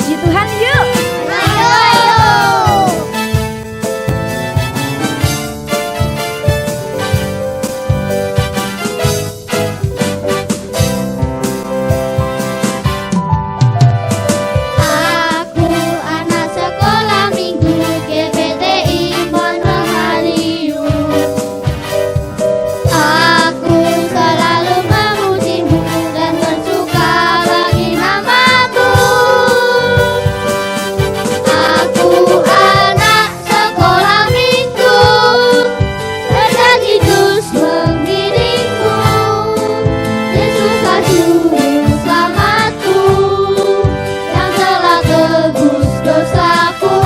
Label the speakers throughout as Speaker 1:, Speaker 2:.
Speaker 1: Puji Tuhan yuk.
Speaker 2: Ayo. Aku anak sekolah minggu GBTI Pondok Haliun. Aku selalu memujimu dan bersuka bagi namamu. Aku anak sekolah minggu, berjanji terus mengiringmu. Yesus Juru Selamatku, yang telah tebus dosaku.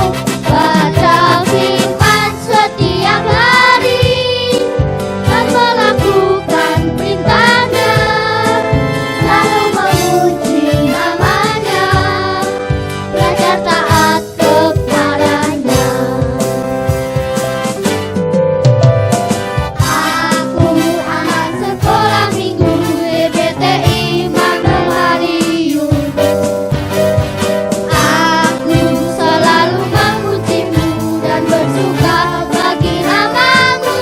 Speaker 2: Baca firman setiap hari dan melakukan perintahnya, lalu memuji namanya, belajar taat kepadanya. Aku anak sekolah minggu GBTI Pondok Haliun. Aku selalu memujimu dan bersuka bagi namamu.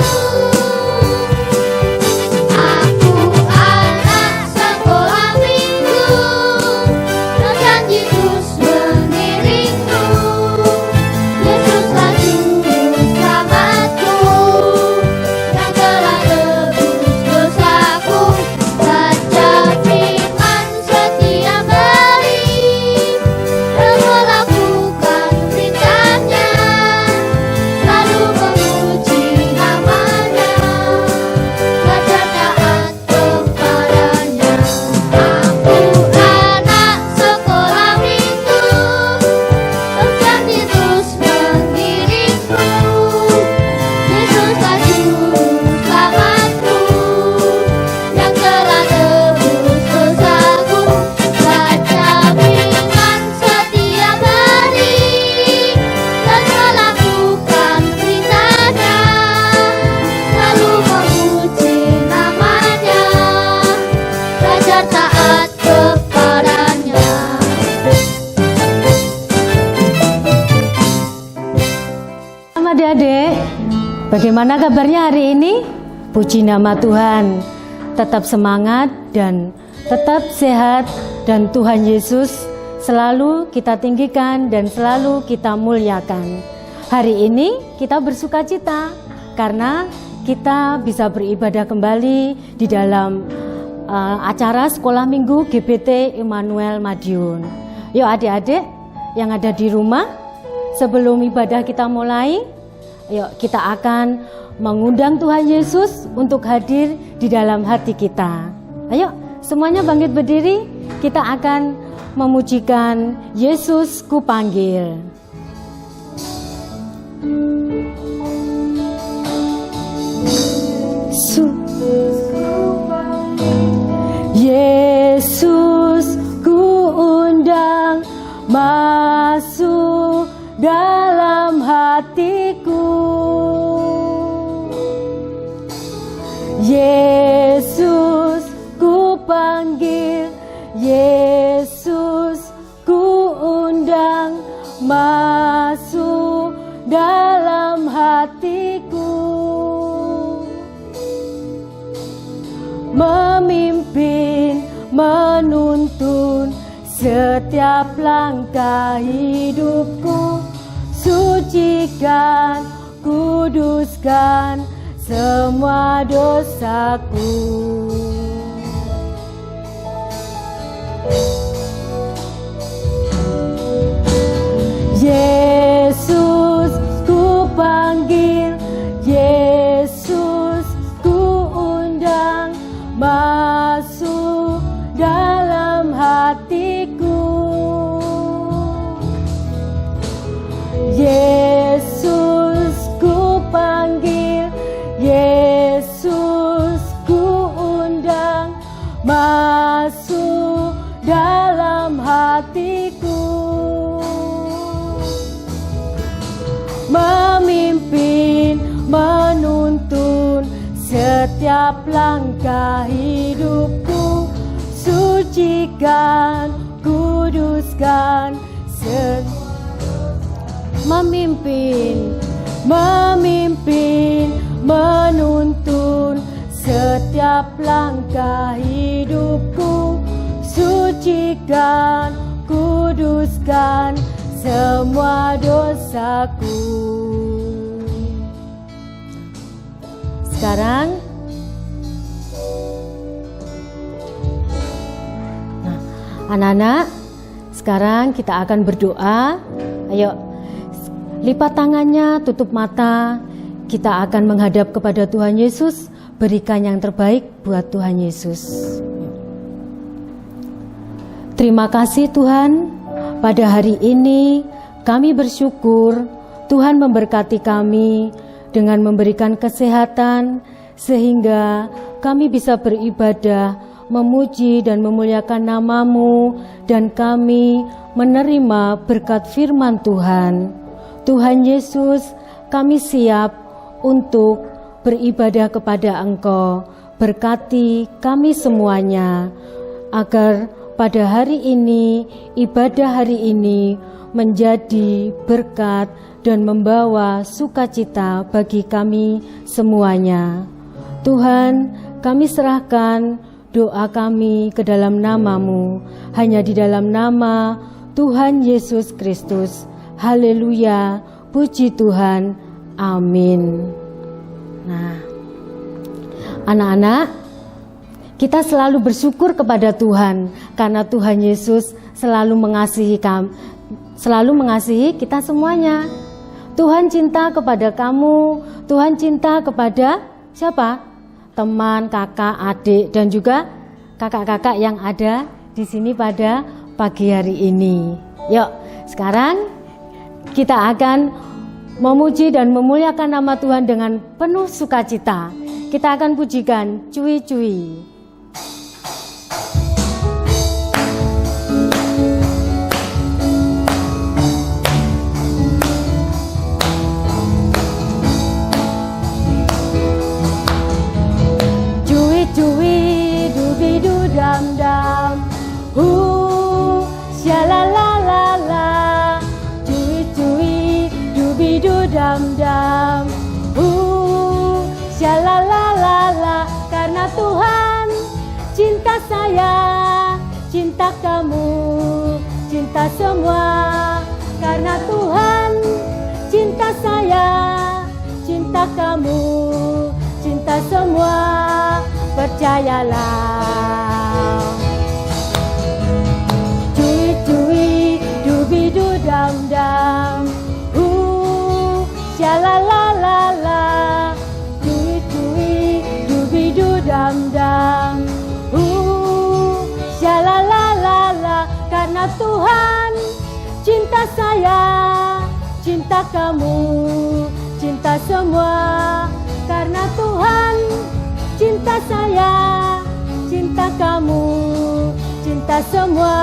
Speaker 2: Aku anak sekolah minggu, berjanji terus mengiringmu. Yesuslah Juru Selamatku, yang telah tebus dosaku. Baca firman setiap hari dan melakukan perintahnya, lalu memuji namanya, belajar taat kepadanya. Aku anak sekolah minggu, berjanji terus mengiringmu. Yesuslah Juru Selamatku, yang telah tebus dosaku. Baca firman setiap hari dan melakukan perintahnya, lalu memuji namanya, belajar taat kepadanya.
Speaker 3: Selamat adik, bagaimana kabarnya hari ini? Puji nama Tuhan, tetap semangat dan tetap sehat, dan Tuhan Yesus selalu kita tinggikan dan selalu kita muliakan. Hari ini kita bersuka cita karena kita bisa beribadah kembali di dalam acara sekolah minggu GBT Immanuel Madiun. Yuk adik-adik yang ada di rumah, sebelum ibadah kita mulai, yuk kita akan mengundang Tuhan Yesus untuk hadir di dalam hati kita. Ayo semuanya bangkit berdiri, kita akan memujikan Yesus Kupanggil. Yesus ku undang masuk dalam hatiku. Yesus ku panggil, Yesus ku undang masuk dalam hatiku. Memimpin, menuntun setiap langkah hidupku. Sucikan, kuduskan semua dosaku. Yesus ku panggil, Yesus ku undang masuk dalam hatiku. Yesus ku panggil, Yesus ku undang masuk dalam hatiku. Memimpin, menuntun setiap langkah hidupku. Sucikan, kuduskan memimpin, menuntun setiap langkah hidupku. Sucikan, kuduskan semua dosaku. Sekarang anak-anak, sekarang kita akan berdoa. Ayo, lipat tangannya, tutup mata. Kita akan menghadap kepada Tuhan Yesus, berikan yang terbaik buat Tuhan Yesus. Terima kasih Tuhan, pada hari ini kami bersyukur Tuhan memberkati kami dengan memberikan kesehatan sehingga kami bisa beribadah, memuji dan memuliakan nama-Mu, dan kami menerima berkat firman Tuhan. Tuhan Yesus, kami siap untuk beribadah kepada Engkau. Berkati kami semuanya, agar pada hari ini, ibadah hari ini menjadi berkat dan membawa sukacita bagi kami semuanya. Tuhan, kami serahkan doa kami ke dalam nama-Mu, hanya di dalam nama Tuhan Yesus Kristus. Haleluya, puji Tuhan, amin. Nah, anak-anak, kita selalu bersyukur kepada Tuhan karena Tuhan Yesus selalu mengasihi kita semuanya. Tuhan cinta kepada kamu, Tuhan cinta kepada siapa? Teman, kakak, adik, dan juga kakak-kakak yang ada di sini pada pagi hari ini. Yuk, sekarang kita akan memuji dan memuliakan nama Tuhan dengan penuh sukacita. Kita akan pujikan cuy-cuy. Cuy dubidu dam dam, syalalala. Cuy dubidu dam dam, syalalala. Karena Tuhan cinta saya, cinta kamu, cinta semua. Karena Tuhan cinta saya, cinta kamu, cinta semua. Percayalah. Cuy dubidu dam dam, syalalala. Cuy dubidu dam dam, syalalala. Karena Tuhan cinta saya, cinta kamu, cinta semua. Karena Tuhan cinta saya, cinta kamu, cinta semua.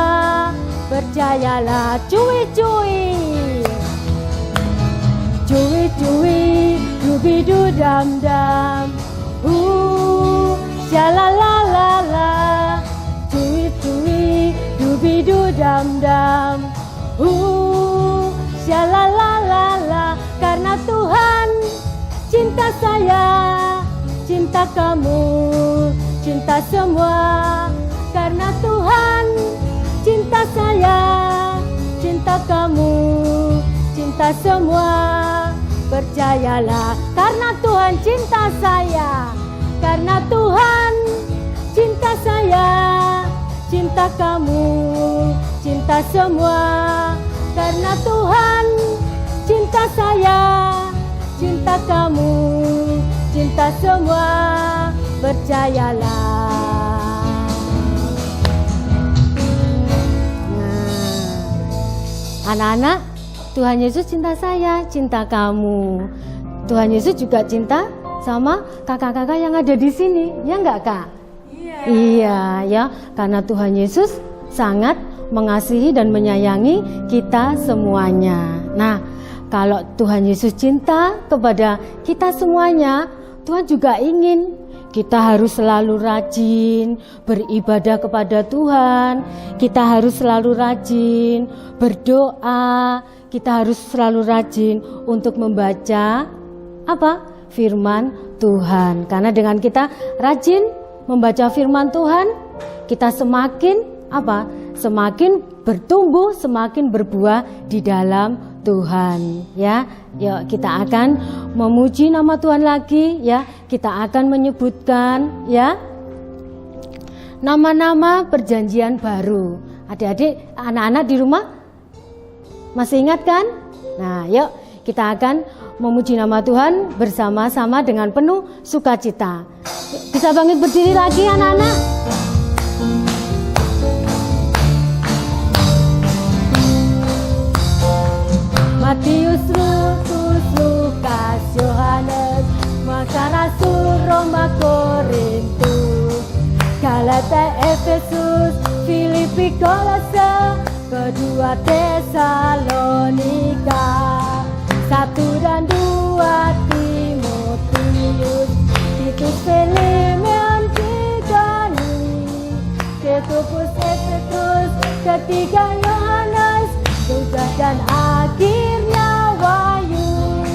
Speaker 3: Percayalah. Cuy dubidu dam dam, syalalala. Cuy dubidu dam dam, syalalala. Karena Tuhan cinta saya, cinta kamu, cinta semua. Karena Tuhan cinta saya, cinta kamu, cinta semua. Percayalah. Karena Tuhan cinta saya, karena Tuhan cinta saya, cinta kamu, cinta semua. Karena Tuhan cinta saya, cinta kamu, cinta semua. Percayalah. Nah, anak-anak, Tuhan Yesus cinta saya, cinta kamu. Tuhan Yesus juga cinta sama kakak-kakak yang ada di sini, ya enggak Kak? Iya ya, karena Tuhan Yesus sangat mengasihi dan menyayangi kita semuanya. Nah, kalau Tuhan Yesus cinta kepada kita semuanya, Tuhan juga ingin kita harus selalu rajin beribadah kepada Tuhan, kita harus selalu rajin berdoa, kita harus selalu rajin untuk membaca apa? Firman Tuhan. Karena dengan kita rajin membaca firman Tuhan, kita semakin apa? Semakin bertumbuh, semakin berbuah di dalam Tuhan, ya. Yuk kita akan memuji nama Tuhan lagi, ya. Kita akan menyebutkan, ya, nama-nama perjanjian baru. Adik-adik, anak-anak di rumah masih ingat kan? Nah, yuk kita akan memuji nama Tuhan bersama-sama dengan penuh sukacita. Bisa bangkit berdiri lagi anak-anak? Matius, Rufus, Lukas, Yohanes, Maka Rasul, Roma, Korintus, Galata, Efesus, Filipi, Kolose, kedua Tesalonika, 1 dan 2 Timotius, Titus, Filemon, Tigani, Ketupus, Efesus, ketiga Yohanes, Lukas dan akhirnya Wahyu,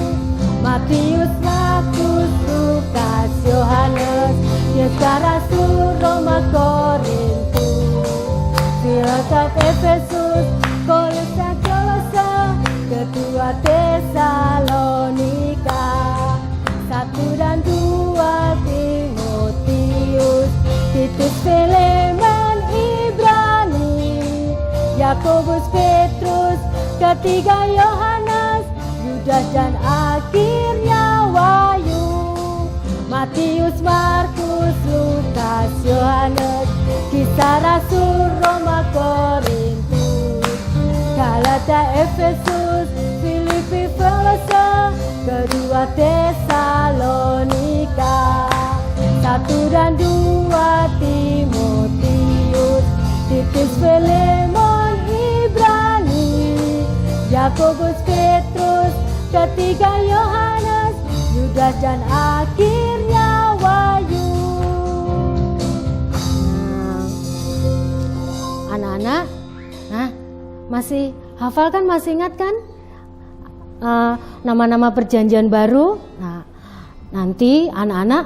Speaker 3: Matius, Markus, Lukas, Yohanes, Yesus, Rasul, Roma, Korintus, Filemon, Efesus, Kolose, kedua Tesalonika, 1 dan 2 Timotius, Titus, Filemon, Ibrani, Yakobus, Petrus, ketiga Yohanes, Yudas dan akhirnya Wahyu, Matius, Markus, Lukas, Yohanes, Kisah Rasul, Roma, Korintus, Galata, Efesus, Filipi, Kolose, kedua Tesalonika, 1 dan 2 Timotius, Titus, Filemon, Ibrani, Yakobus, Petrus, ketiga Yohanes, Yudas dan akhirnya Wahyu. Anak-anak, nah masih hafal kan, masih ingat kan nama-nama perjanjian baru? Nah, nanti anak-anak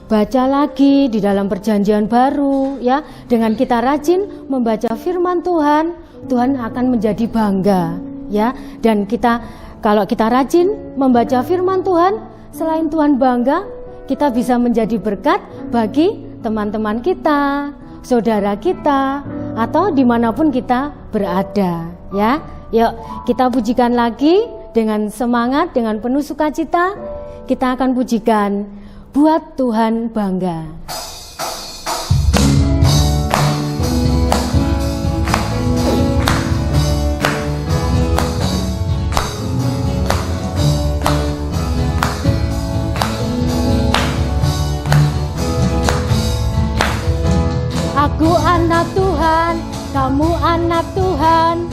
Speaker 3: baca lagi di dalam perjanjian baru, ya. Dengan kita rajin membaca firman Tuhan, Tuhan akan menjadi bangga, ya. Dan kalau kita rajin membaca firman Tuhan, selain Tuhan bangga, kita bisa menjadi berkat bagi teman-teman kita, saudara kita, atau dimanapun kita berada, ya. Yuk kita pujikan lagi dengan semangat, dengan penuh sukacita. Kita akan pujikan Buat Tuhan Bangga. Aku anak Tuhan, kamu anak Tuhan,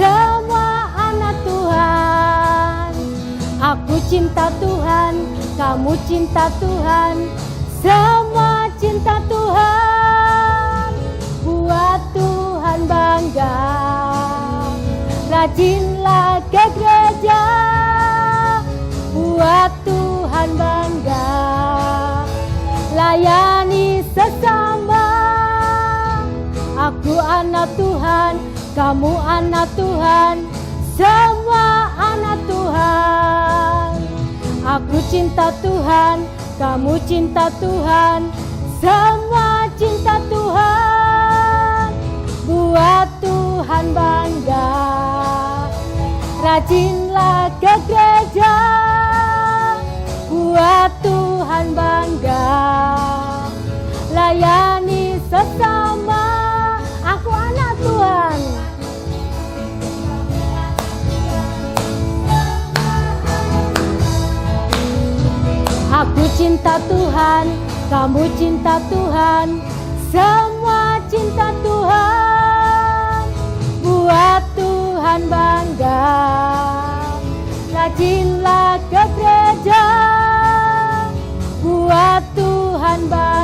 Speaker 3: semua anak Tuhan. Aku cinta Tuhan, kamu cinta Tuhan, semua cinta Tuhan. Buat Tuhan bangga, rajinlah ke gereja. Buat Tuhan bangga, layani sesama. Aku anak Tuhan, kamu anak Tuhan, semua anak Tuhan. Aku cinta Tuhan, kamu cinta Tuhan, semua cinta Tuhan. Buat Tuhan bangga, rajinlah ke gereja. Buat Tuhan bangga, layani sesama. Aku anak Tuhan. Aku cinta Tuhan, kamu cinta Tuhan, semua cinta Tuhan. Buat Tuhan bangga, rajinlah ke gereja. Buat Tuhan bangga,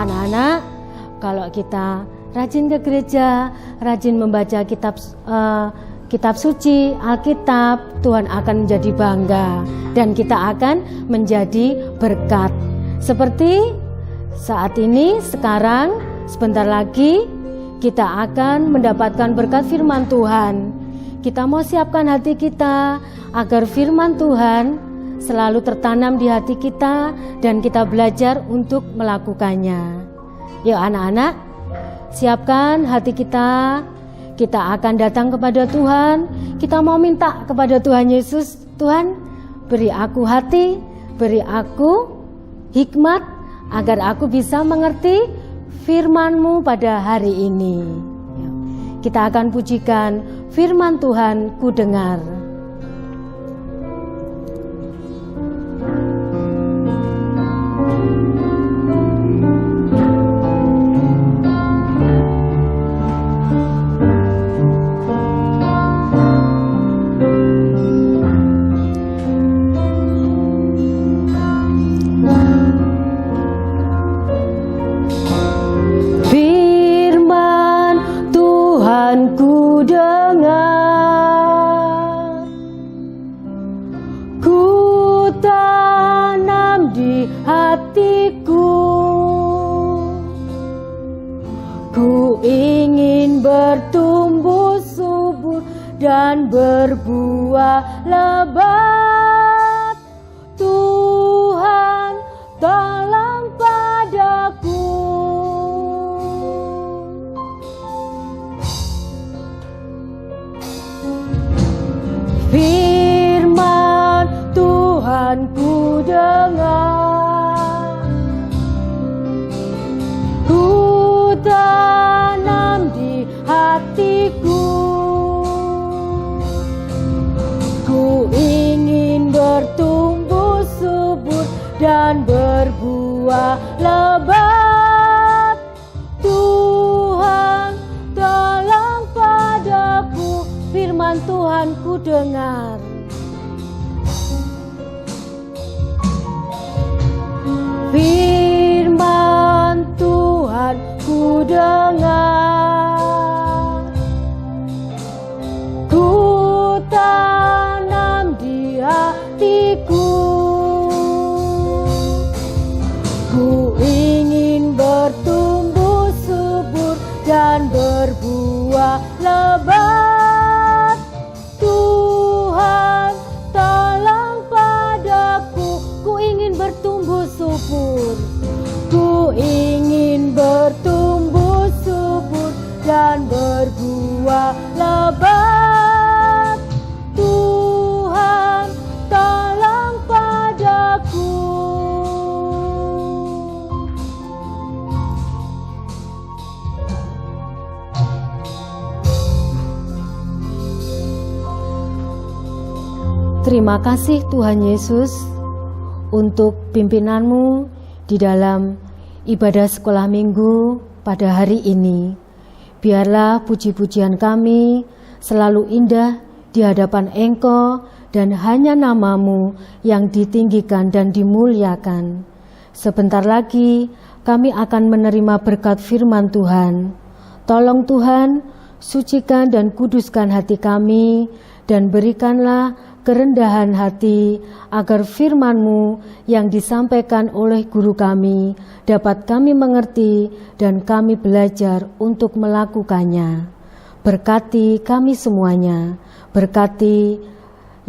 Speaker 3: Anak-anak, kalau kita rajin ke gereja, rajin membaca kitab suci, Alkitab, Tuhan akan menjadi bangga dan kita akan menjadi berkat. Seperti saat ini, sekarang, sebentar lagi kita akan mendapatkan berkat firman Tuhan. Kita mau siapkan hati kita agar firman Tuhan selalu tertanam di hati kita dan kita belajar untuk melakukannya. Yuk anak-anak, siapkan hati kita. Kita akan datang kepada Tuhan. Kita mau minta kepada Tuhan Yesus, Tuhan, beri aku hati, beri aku hikmat agar aku bisa mengerti firman-Mu pada hari ini. Kita akan pujikan firman Tuhan, ku dengar. Dan berbuah lebat. Tuhan, tolong padaku. Firman Tuhan ku dengar, ku tanam di hatiku. Bertumbuh subur dan berbuah lebat. Tuhan, tolong padaku. Firman Tuhan ku dengar. Firman Tuhan ku dengar, ku tanam di hatiku. Ku ingin bertumbuh subur dan berbuah lebat. Tuhan, tolong padaku. Ku ingin bertumbuh subur, ku ingin bertumbuh subur dan berbuah lebat. Tuhan, tolong padaku. Terima kasih Tuhan Yesus untuk pimpinan-Mu di dalam ibadah sekolah minggu pada hari ini. Biarlah puji-pujian kami selalu indah di hadapan Engkau dan hanya nama-Mu yang ditinggikan dan dimuliakan. Sebentar lagi kami akan menerima berkat firman Tuhan. Tolong Tuhan, sucikan dan kuduskan hati kami dan berikanlah kerendahan hati agar firman-Mu yang disampaikan oleh guru kami dapat kami mengerti dan kami belajar untuk melakukannya. Berkati kami semuanya, berkati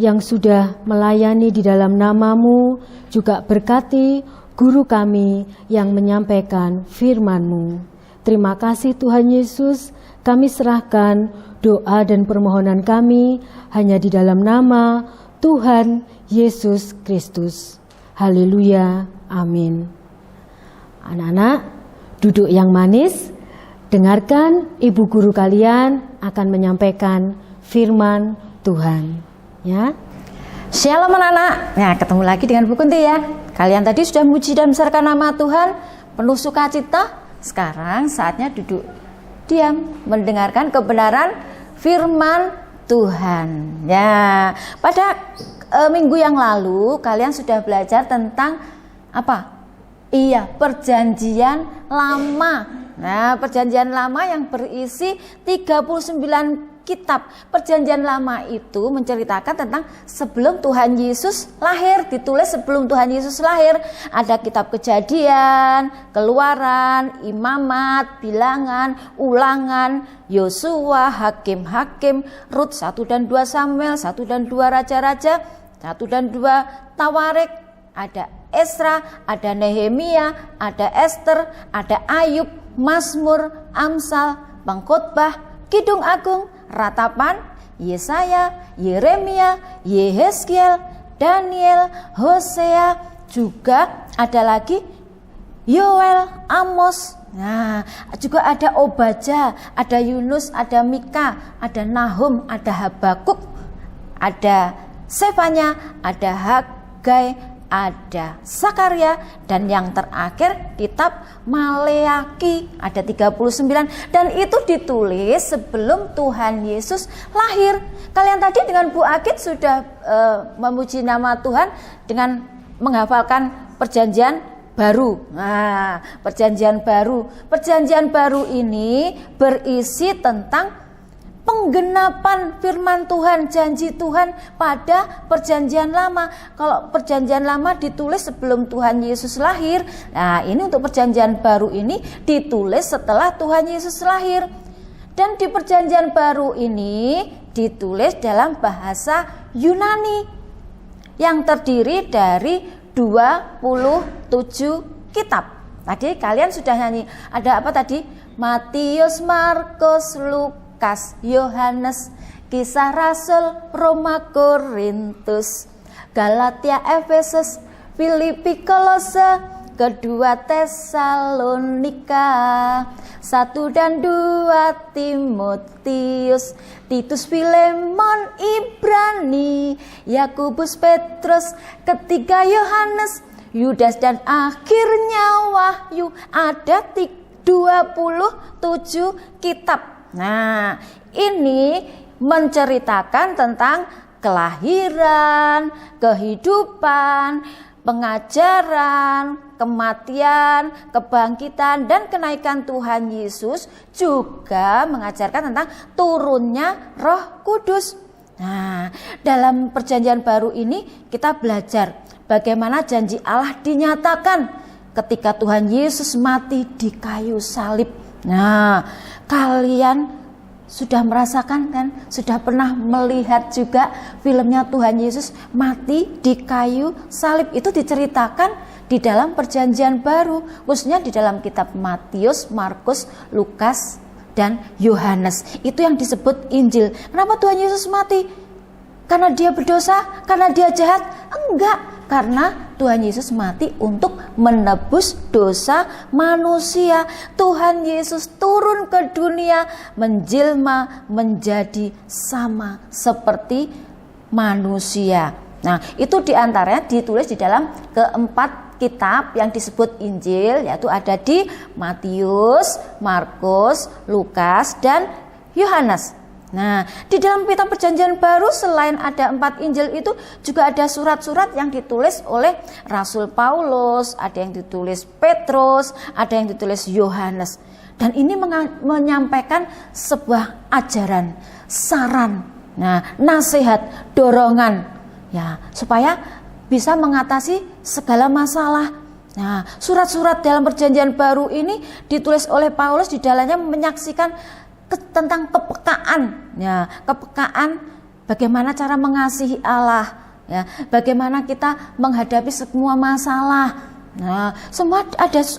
Speaker 3: yang sudah melayani di dalam nama-Mu, juga berkati guru kami yang menyampaikan firman-Mu. Terima kasih Tuhan Yesus, kami serahkan doa dan permohonan kami hanya di dalam nama Tuhan Yesus Kristus. Haleluya, amin. Anak-anak, duduk yang manis, dengarkan ibu guru kalian akan menyampaikan firman Tuhan. Ya.
Speaker 1: Shalom anak-anak. Nah, ketemu lagi dengan Bu Kunti ya. Kalian tadi sudah memuji dan membesarkan nama Tuhan, penuh sukacita. Sekarang saatnya duduk diam, mendengarkan kebenaran firman Tuhan. Ya, pada minggu yang lalu kalian sudah belajar tentang apa? Iya, perjanjian lama. Nah, perjanjian lama yang berisi 39 kitab. Perjanjian lama itu menceritakan tentang sebelum Tuhan Yesus lahir, ditulis sebelum Tuhan Yesus lahir. Ada kitab Kejadian, Keluaran, Imamat, Bilangan, Ulangan, Yosua, Hakim-Hakim, Rut 1 dan 2 Samuel, 1 dan 2 Raja-Raja, 1 dan 2 Tawarik, ada Esra, ada Nehemia, ada Ester, ada Ayub, Mazmur, Amsal, Pengkhotbah, Kidung Agung, Ratapan, Yesaya, Yeremia, Yehezkiel, Daniel, Hosea, juga ada lagi Yoel, Amos. Nah, juga ada Obadja, ada Yunus, ada Mika, ada Nahum, ada Habakuk, ada Sefanya, ada Hagai, ada Sakaria, dan yang terakhir kitab Maleaki, ada 39, dan itu ditulis sebelum Tuhan Yesus lahir. Kalian tadi dengan Bu Akid sudah memuji nama Tuhan dengan menghafalkan perjanjian baru. Nah, perjanjian baru ini berisi tentang penggenapan firman Tuhan, janji Tuhan pada perjanjian lama. Kalau perjanjian lama ditulis sebelum Tuhan Yesus lahir, nah ini untuk perjanjian baru ini ditulis setelah Tuhan Yesus lahir. Dan di perjanjian baru ini ditulis dalam bahasa Yunani yang terdiri dari 27 kitab. Tadi kalian sudah nyanyi, ada apa tadi? Matius, Markus, Lukas, Yohanes, Kisah Rasul, Roma, Korintus, Galatia, Efesus, Filipi, Kolose, kedua Tesalonika, 1 dan 2 Timotius, Titus, Filemon, Ibrani, Yakobus, Petrus, ketiga Yohanes, Yudas, dan akhirnya Wahyu. Ada 27 kitab. Nah, ini menceritakan tentang kelahiran, kehidupan, pengajaran, kematian, kebangkitan, dan kenaikan Tuhan Yesus, juga mengajarkan tentang turunnya Roh Kudus. Nah, dalam perjanjian baru ini kita belajar bagaimana janji Allah dinyatakan ketika Tuhan Yesus mati di kayu salib. Nah, kalian sudah merasakan kan? Sudah pernah melihat juga filmnya Tuhan Yesus mati di kayu salib. Itu diceritakan di dalam perjanjian baru, khususnya di dalam kitab Matius, Markus, Lukas, dan Yohanes. Itu yang disebut Injil. Kenapa Tuhan Yesus mati? Karena dia berdosa? Karena dia jahat? Enggak. Karena Tuhan Yesus mati untuk menebus dosa manusia. Tuhan Yesus turun ke dunia, menjelma menjadi sama seperti manusia. Nah, itu diantaranya ditulis di dalam keempat kitab yang disebut Injil, yaitu ada di Matius, Markus, Lukas, dan Yohanes. Nah, di dalam kitab perjanjian baru selain ada 4 Injil itu juga ada surat-surat yang ditulis oleh Rasul Paulus, ada yang ditulis Petrus, ada yang ditulis Yohanes. Dan ini menyampaikan sebuah ajaran, saran, nah, nasihat, dorongan, ya, supaya bisa mengatasi segala masalah. Nah, surat-surat dalam perjanjian baru ini ditulis oleh Paulus, di dalamnya menyaksikan tentang kepekaan, ya, kepekaan bagaimana cara mengasihi Allah, ya, bagaimana kita menghadapi semua masalah. Nah, semua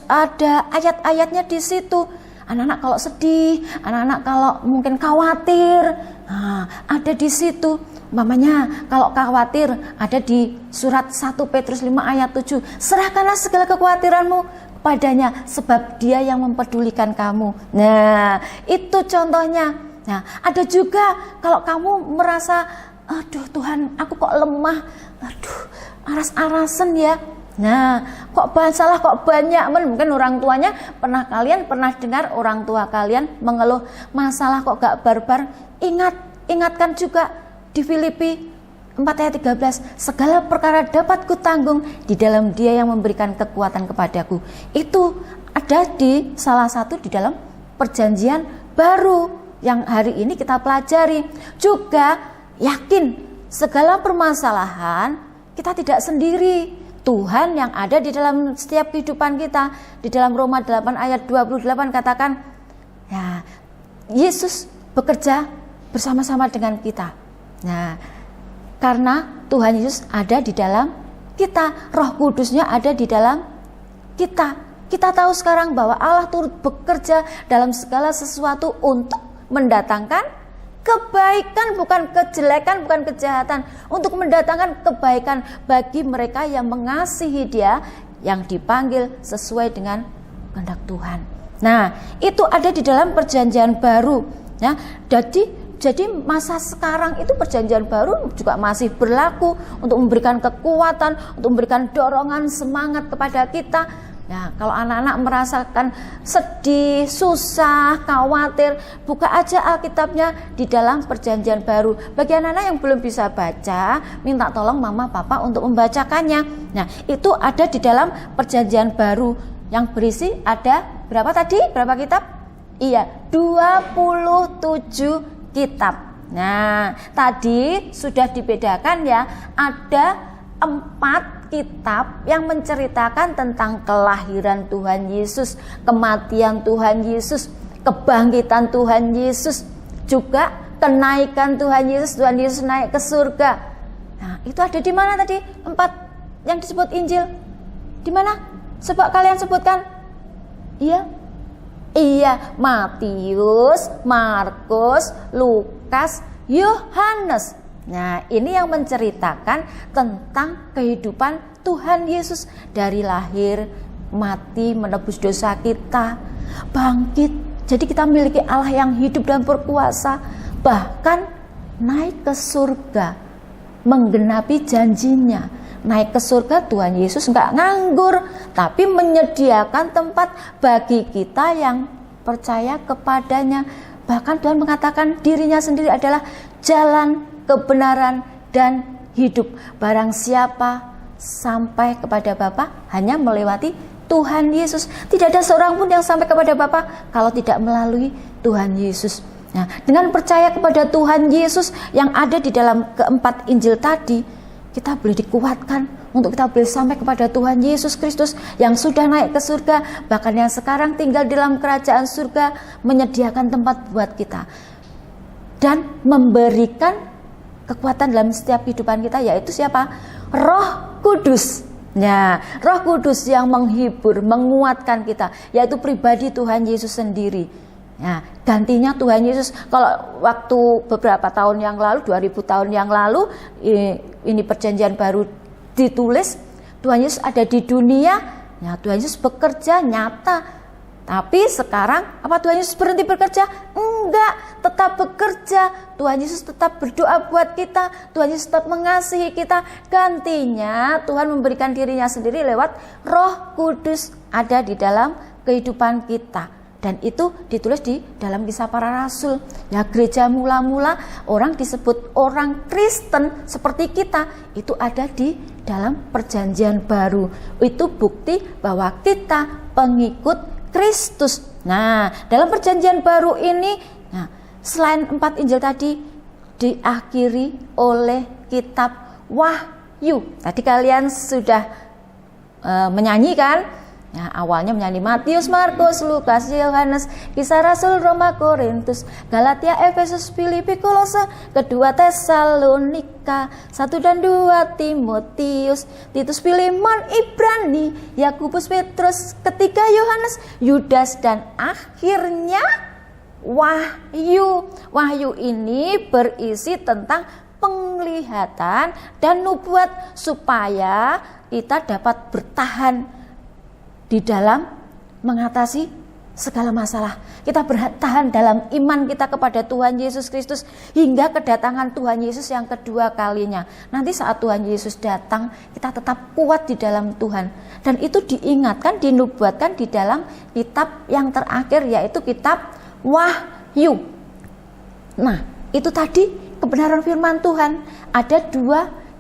Speaker 1: ada ayat-ayatnya di situ. Anak-anak kalau sedih, anak-anak kalau mungkin khawatir, nah, ada di situ. Mamanya kalau khawatir ada di surat 1 Petrus 5 ayat 7. Serahkanlah segala kekhawatiranmu padanya, sebab dia yang mempedulikan kamu. Nah, itu contohnya. Nah, ada juga kalau kamu merasa, aduh Tuhan, aku kok lemah, aduh aras-arasan ya. Nah, kok masalah kok banyak. Mungkin orang tuanya kalian pernah dengar orang tua kalian mengeluh masalah kok gak barbar. Ingatkan juga di Filipi 4 ayat 13, segala perkara dapat kutanggung di dalam Dia yang memberikan kekuatan kepadaku. Itu ada di salah satu di dalam perjanjian baru yang hari ini kita pelajari. Juga yakin segala permasalahan kita tidak sendiri. Tuhan yang ada di dalam setiap kehidupan kita. Di dalam Roma 8 ayat 28 katakan, ya, Yesus bekerja bersama-sama dengan kita. Nah, karena Tuhan Yesus ada di dalam kita, Roh Kudusnya ada di dalam kita. Kita tahu sekarang bahwa Allah turut bekerja dalam segala sesuatu untuk mendatangkan kebaikan, bukan kejelekan, bukan kejahatan, untuk mendatangkan kebaikan bagi mereka yang mengasihi Dia, yang dipanggil sesuai dengan kehendak Tuhan. Nah, itu ada di dalam perjanjian baru. Ya, jadi masa sekarang itu perjanjian baru juga masih berlaku untuk memberikan kekuatan, untuk memberikan dorongan, semangat kepada kita. Ya, kalau anak-anak merasakan sedih, susah, khawatir, buka aja Alkitabnya di dalam perjanjian baru. Bagi anak-anak yang belum bisa baca, minta tolong mama papa untuk membacakannya. Nah, itu ada di dalam perjanjian baru yang berisi ada berapa tadi? Berapa kitab? Iya, 27 kitab. Nah, tadi sudah dibedakan ya, ada 4 kitab yang menceritakan tentang kelahiran Tuhan Yesus, kematian Tuhan Yesus, kebangkitan Tuhan Yesus, juga kenaikan Tuhan Yesus. Tuhan Yesus naik ke surga. Nah, itu ada di mana tadi? 4 yang disebut Injil. Di mana? Coba kalian sebutkan. Iya, Matius, Markus, Lukas, Yohanes. Nah, ini yang menceritakan tentang kehidupan Tuhan Yesus dari lahir, mati, menebus dosa kita, bangkit. Jadi kita memiliki Allah yang hidup dan berkuasa, bahkan naik ke surga, menggenapi janjinya. Naik ke surga, Tuhan Yesus nggak nganggur, tapi menyediakan tempat bagi kita yang percaya kepadanya. Bahkan Tuhan mengatakan dirinya sendiri adalah jalan, kebenaran, dan hidup. Barang siapa sampai kepada Bapa hanya melewati Tuhan Yesus. Tidak ada seorang pun yang sampai kepada Bapa kalau tidak melalui Tuhan Yesus. Nah, dengan percaya kepada Tuhan Yesus yang ada di dalam keempat Injil tadi, kita boleh dikuatkan untuk kita boleh sampai kepada Tuhan Yesus Kristus yang sudah naik ke surga, bahkan yang sekarang tinggal di dalam kerajaan surga, menyediakan tempat buat kita dan memberikan kekuatan dalam setiap kehidupan kita, yaitu siapa? Roh Kudus. Nah, Roh Kudus yang menghibur, menguatkan kita, yaitu pribadi Tuhan Yesus sendiri. Nah, gantinya Tuhan Yesus, kalau waktu beberapa tahun yang lalu, 2000 tahun yang lalu, ini perjanjian baru ditulis, Tuhan Yesus ada di dunia, ya Tuhan Yesus bekerja nyata. Tapi sekarang, apa Tuhan Yesus berhenti bekerja? Enggak, tetap bekerja. Tuhan Yesus tetap berdoa buat kita, Tuhan Yesus tetap mengasihi kita. Gantinya Tuhan memberikan dirinya sendiri lewat Roh Kudus ada di dalam kehidupan kita. Dan itu ditulis di dalam Kisah Para Rasul. Ya, gereja mula-mula orang disebut orang Kristen seperti kita, itu ada di dalam perjanjian baru. Itu bukti bahwa kita pengikut Kristus. Nah, dalam perjanjian baru ini, nah, selain 4 Injil tadi, diakhiri oleh kitab Wahyu. Tadi kalian sudah menyanyikan. Ya, awalnya menyanyi Matius, Markus, Lukas, Yohanes, Kisah Rasul, Roma, Korintus, Galatia, Efesus, Filipi, Kolose, kedua Tesalonika, 1 dan 2 Timotius, Titus, Filemon, Ibrani, Yakobus, Petrus, ketiga Yohanes, Yudas, dan akhirnya Wahyu. Wahyu ini berisi tentang penglihatan dan nubuat supaya kita dapat bertahan di dalam mengatasi segala masalah. Kita bertahan dalam iman kita kepada Tuhan Yesus Kristus hingga kedatangan Tuhan Yesus yang kedua kalinya. Nanti saat Tuhan Yesus datang, kita tetap kuat di dalam Tuhan. Dan itu diingatkan, dinubuatkan di dalam kitab yang terakhir, yaitu kitab Wahyu. Nah, itu tadi kebenaran firman Tuhan. Ada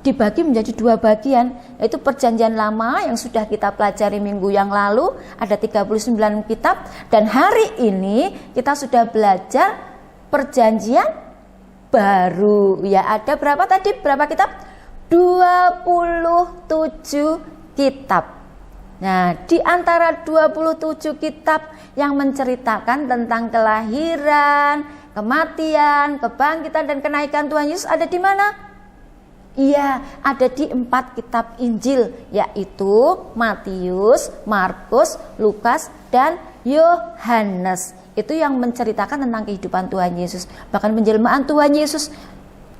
Speaker 1: dibagi menjadi 2 bagian, yaitu perjanjian lama yang sudah kita pelajari minggu yang lalu, ada 39 kitab, dan hari ini kita sudah belajar perjanjian baru. Ya, ada berapa tadi? Berapa kitab? 27 kitab. Nah, di antara 27 kitab yang menceritakan tentang kelahiran, kematian, kebangkitan, dan kenaikan Tuhan Yesus ada di mana? Iya, ada di 4 kitab Injil, yaitu Matius, Markus, Lukas, dan Yohanes. Itu yang menceritakan tentang kehidupan Tuhan Yesus. Bahkan penjelmaan Tuhan Yesus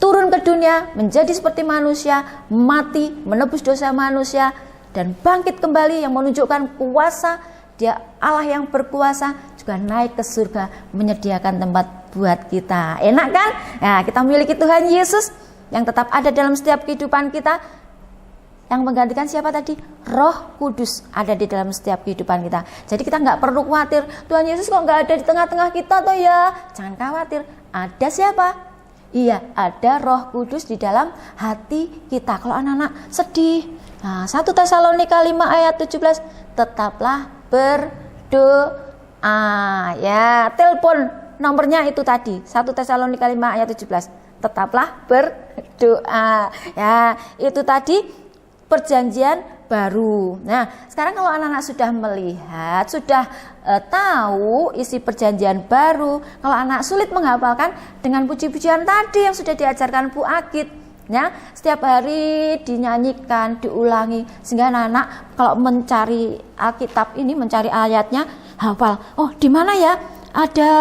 Speaker 1: turun ke dunia, menjadi seperti manusia, mati, menebus dosa manusia, dan bangkit kembali yang menunjukkan kuasa Dia, Allah yang berkuasa, juga naik ke surga menyediakan tempat buat kita. Enak kan? Nah, kita memiliki Tuhan Yesus yang tetap ada dalam setiap kehidupan kita. Yang menggantikan siapa tadi? Roh Kudus ada di dalam setiap kehidupan kita. Jadi kita nggak perlu khawatir, Tuhan Yesus kok nggak ada di tengah-tengah kita toh ya. Jangan khawatir, ada siapa? Iya, ada Roh Kudus di dalam hati kita. Kalau anak-anak sedih, nah, 1 Tesalonika 5 ayat 17, tetaplah berdoa. Ya, telepon nomornya itu tadi, 1 Tesalonika 5 ayat 17. Tetaplah berdoa. Ya, itu tadi perjanjian baru. Nah, sekarang kalau anak-anak sudah melihat, sudah tahu isi perjanjian baru, kalau anak sulit menghafalkan, dengan puji-pujian tadi yang sudah diajarkan Bu Agit, ya, setiap hari dinyanyikan, diulangi, sehingga anak-anak kalau mencari Alkitab ini, mencari ayatnya, hafal. Oh, di mana ya? Ada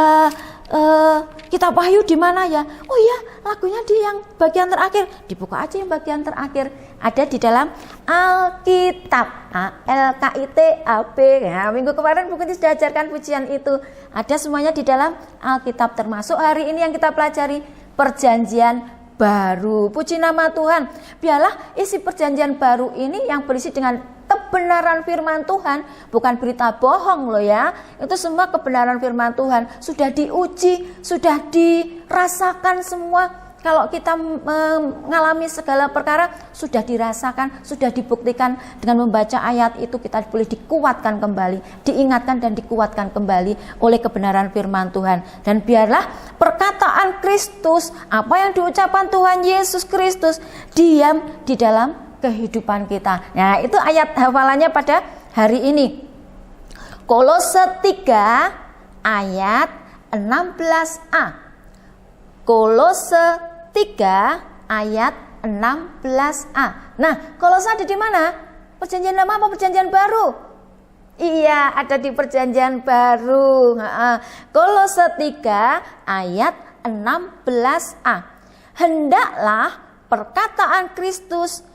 Speaker 1: kitab Wahyu di mana ya? Oh iya, lagunya di yang bagian terakhir. Dibuka aja yang bagian terakhir. Ada di dalam Alkitab. ALKITAB. Nah, minggu kemarin Bu Kunti sudah ajarkan pujian itu. Ada semuanya di dalam Alkitab, termasuk hari ini yang kita pelajari perjanjian baru. Puji nama Tuhan. Biarlah isi perjanjian baru ini yang berisi dengan kebenaran firman Tuhan, bukan berita bohong loh ya. Itu semua kebenaran firman Tuhan, sudah diuji, sudah dirasakan semua. Kalau kita mengalami segala perkara, sudah dirasakan, sudah dibuktikan. Dengan membaca ayat itu kita boleh dikuatkan kembali, diingatkan dan dikuatkan kembali oleh kebenaran firman Tuhan. Dan biarlah perkataan Kristus, apa yang diucapkan Tuhan Yesus Kristus, diam di dalam kehidupan kita. Nah, itu ayat hafalannya pada hari ini. Kolose 3 ayat 16a. Kolose 3 ayat 16a. Nah, Kolose ada di mana? Perjanjian lama apa perjanjian baru? Iya, ada di perjanjian baru. Kolose 3 ayat 16a. Hendaklah perkataan Kristus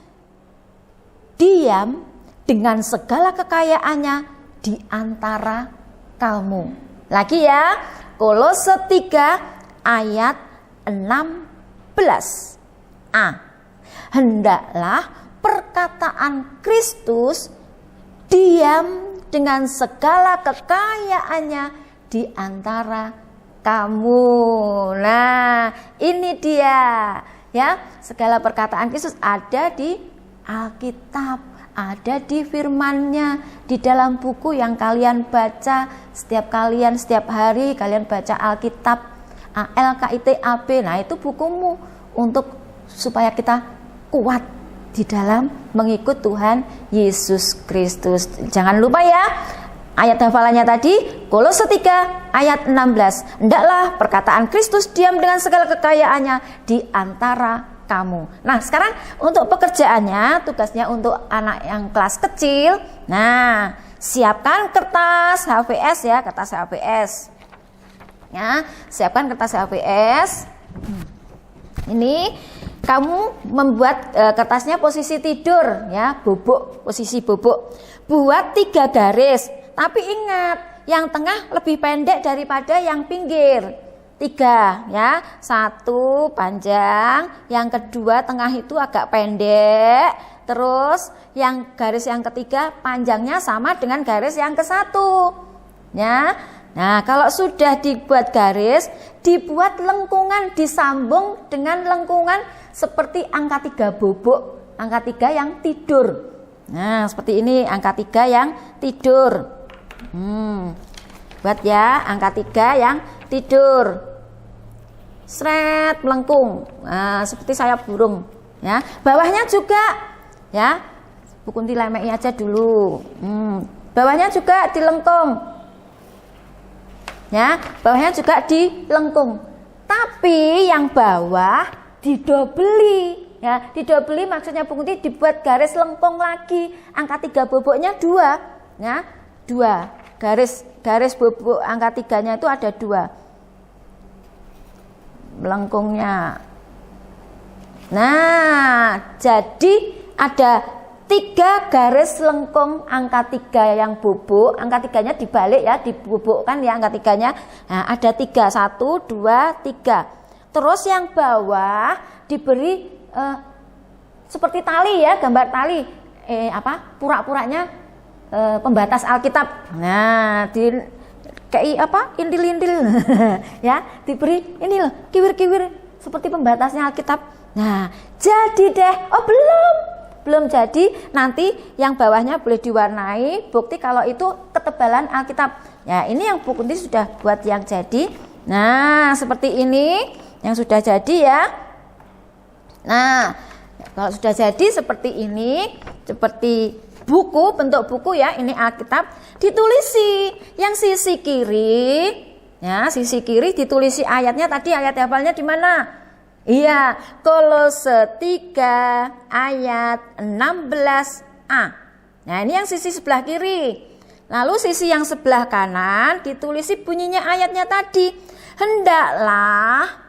Speaker 1: diam dengan segala kekayaannya di antara kamu. Lagi ya, Kolose 3 ayat 16a. Hendaklah perkataan Kristus diam dengan segala kekayaannya di antara kamu. Nah, ini dia ya, segala perkataan Kristus ada di Alkitab, ada di firman-Nya, di dalam buku yang kalian baca setiap hari kalian baca Alkitab, ALKITAB. Nah, itu bukumu untuk supaya kita kuat di dalam mengikut Tuhan Yesus Kristus. Jangan lupa ya, ayat hafalannya tadi Kolose 3 ayat 16. Hendaklah perkataan Kristus diam dengan segala kekayaannya di antara kamu. Nah, sekarang untuk pekerjaannya, tugasnya untuk anak yang kelas kecil. Nah, siapkan kertas HVS ya, kertas HVS. Ya, siapkan kertas HVS. Ini kamu membuat kertasnya posisi tidur ya, bobok, posisi bobok. Buat 3 garis. Tapi ingat, yang tengah lebih pendek daripada yang pinggir. 3 ya, 1 panjang, yang kedua tengah itu agak pendek, terus yang garis yang ketiga panjangnya sama dengan garis yang ke-1 ya. Nah, kalau sudah dibuat garis, dibuat lengkungan, disambung dengan lengkungan seperti angka 3 bobok, angka 3 yang tidur. Nah, seperti ini angka 3 yang tidur. Buat ya, angka 3 yang tidur. Sret, melengkung. Nah, seperti sayap burung. Ya, bawahnya juga, ya, Bu Kunti lemeki aja dulu. Bawahnya juga dilengkung. Ya, bawahnya juga dilengkung. Tapi yang bawah didobeli. Ya, didobeli maksudnya Bu Kunti dibuat garis lengkung lagi. Angka 3 boboknya 2. Ya, 2. Garis bobok angka 3-nya itu ada 2. Melengkungnya. Nah, jadi ada 3 garis lengkung angka 3 yang bobok. Angka 3-nya dibalik ya, dibobokkan ya angka 3-nya. Nah, ada 3, 1, 2, 3. Terus yang bawah diberi seperti tali ya, gambar tali. Pura-puranya pembatas Alkitab. Nah, kayak intil-intil ya, diberi ini loh, kiwir-kiwir seperti pembatasnya Alkitab. Nah, jadi deh. Oh, belum jadi. Nanti yang bawahnya boleh diwarnai, bukti kalau itu ketebalan Alkitab. Ya, ini yang Bu Kunti sudah buat yang jadi. Nah, seperti ini yang sudah jadi ya. Nah, kalau sudah jadi seperti ini, seperti buku, bentuk buku ya, ini Alkitab, ditulisi yang sisi kiri, ya, sisi kiri ditulisi ayatnya. Tadi ayat hafalnya di mana? Iya, Kolose 3 ayat 16a. Nah, ini yang sisi sebelah kiri. Lalu sisi yang sebelah kanan ditulisi bunyinya ayatnya tadi. Hendaklah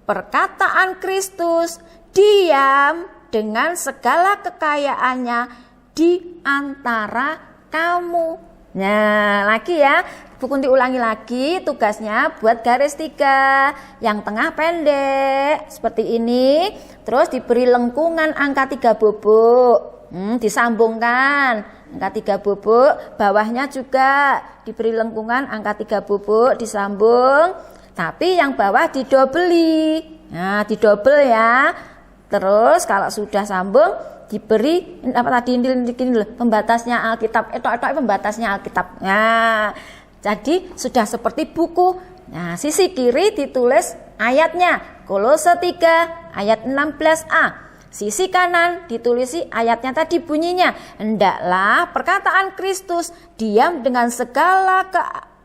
Speaker 1: perkataan Kristus diam dengan segala kekayaannya di antara kamu. Nah, lagi ya, Bu Kunti ulangi lagi, tugasnya buat garis 3 yang tengah pendek seperti ini, terus diberi lengkungan angka 3 bobok, disambungkan angka 3 bobok, bawahnya juga diberi lengkungan angka 3 bobok, disambung, tapi yang bawah didobeli. Nah, didobel ya. Terus kalau sudah sambung diberi pembatasnya Alkitab. Itu pembatasnya Alkitab. Nah, jadi sudah seperti buku. Nah, sisi kiri ditulis ayatnya Kolose 3 ayat 16a. Sisi kanan ditulisi ayatnya tadi bunyinya, hendaklah perkataan Kristus diam dengan segala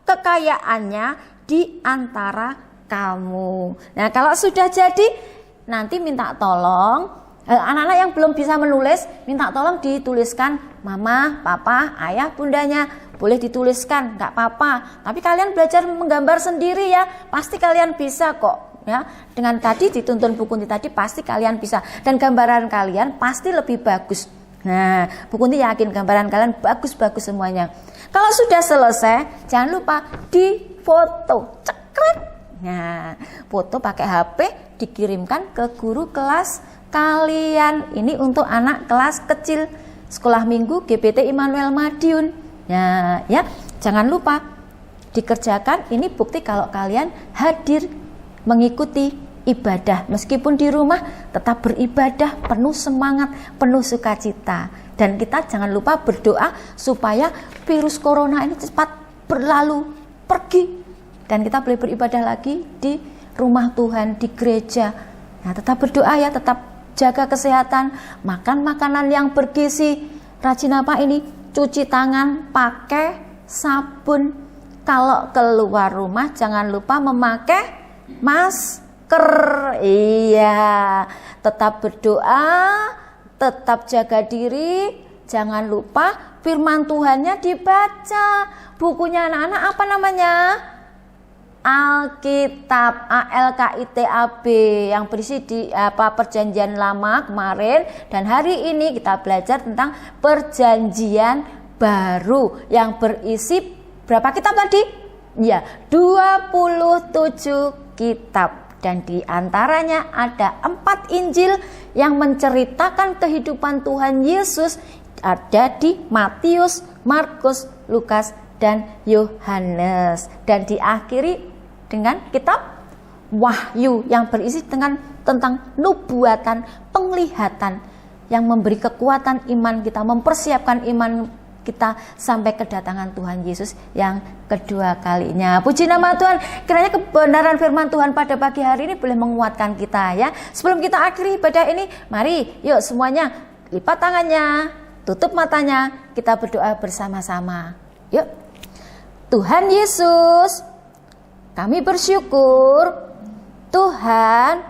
Speaker 1: kekayaannya di antara kamu. Nah, kalau sudah jadi nanti minta tolong anak-anak yang belum bisa menulis, minta tolong dituliskan mama, papa, ayah, bundanya. Boleh dituliskan, nggak apa-apa. Tapi kalian belajar menggambar sendiri ya, pasti kalian bisa kok. Ya, dengan tadi dituntun Bu Kunti tadi pasti kalian bisa, dan gambaran kalian pasti lebih bagus. Nah, Bu Kunti yakin gambaran kalian bagus-bagus semuanya. Kalau sudah selesai, jangan lupa difoto, cekrek. Nah, foto pakai HP dikirimkan ke guru kelas kalian. Ini untuk anak kelas kecil sekolah minggu GPT Immanuel Madiun. Nah, ya, jangan lupa dikerjakan. Ini bukti kalau kalian hadir mengikuti ibadah, meskipun di rumah tetap beribadah penuh semangat, penuh sukacita. Dan kita jangan lupa berdoa supaya virus corona ini cepat berlalu, pergi, dan kita boleh beribadah lagi di rumah Tuhan, di gereja. Nah, tetap berdoa ya, tetap jaga kesehatan, makan makanan yang bergizi, rajin apa ini, cuci tangan pakai sabun. Kalau keluar rumah jangan lupa memakai masker. Iya, tetap berdoa, tetap jaga diri, jangan lupa firman Tuhannya dibaca. Bukunya anak-anak apa namanya? Alkitab, ALKITAB, yang berisi di Perjanjian Lama kemarin, dan hari ini kita belajar tentang Perjanjian Baru yang berisi berapa kitab tadi? Ya, 27 kitab, dan di antaranya ada 4 Injil yang menceritakan kehidupan Tuhan Yesus, ada di Matius, Markus, Lukas, dan Yohanes, dan diakhiri dengan kitab Wahyu yang berisi tentang nubuatan, penglihatan yang memberi kekuatan iman kita, mempersiapkan iman kita sampai kedatangan Tuhan Yesus yang kedua kalinya. Puji nama Tuhan. Kiranya kebenaran firman Tuhan pada pagi hari ini boleh menguatkan kita ya. Sebelum kita akhiri ibadah ini, mari yuk semuanya lipat tangannya, tutup matanya, kita berdoa bersama-sama. Yuk. Tuhan Yesus, kami bersyukur Tuhan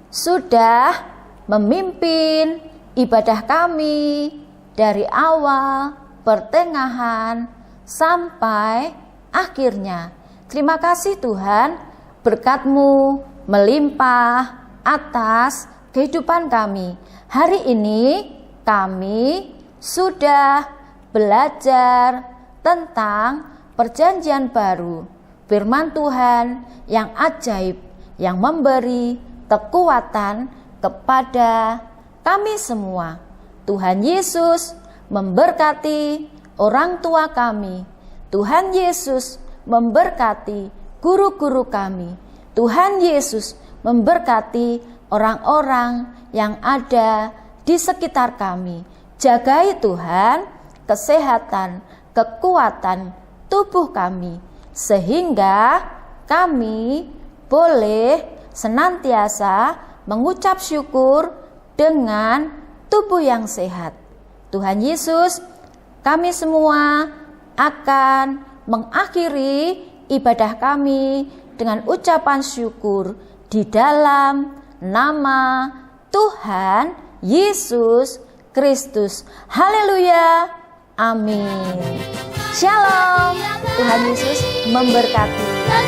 Speaker 1: sudah memimpin ibadah kami dari awal, pertengahan, sampai akhirnya. Terima kasih Tuhan, berkat-Mu melimpah atas kehidupan kami. Hari ini kami sudah belajar tentang perjanjian baru, firman Tuhan yang ajaib, yang memberi kekuatan kepada kami semua. Tuhan Yesus memberkati orang tua kami. Tuhan Yesus memberkati guru-guru kami. Tuhan Yesus memberkati orang-orang yang ada di sekitar kami. Jagai Tuhan kesehatan, kekuatan tubuh kami, sehingga kami boleh senantiasa mengucap syukur dengan tubuh yang sehat. Tuhan Yesus, kami semua akan mengakhiri ibadah kami dengan ucapan syukur di dalam nama Tuhan Yesus Kristus. Haleluya. Amin. Shalom. Tuhan Yesus memberkati.
Speaker 2: Dan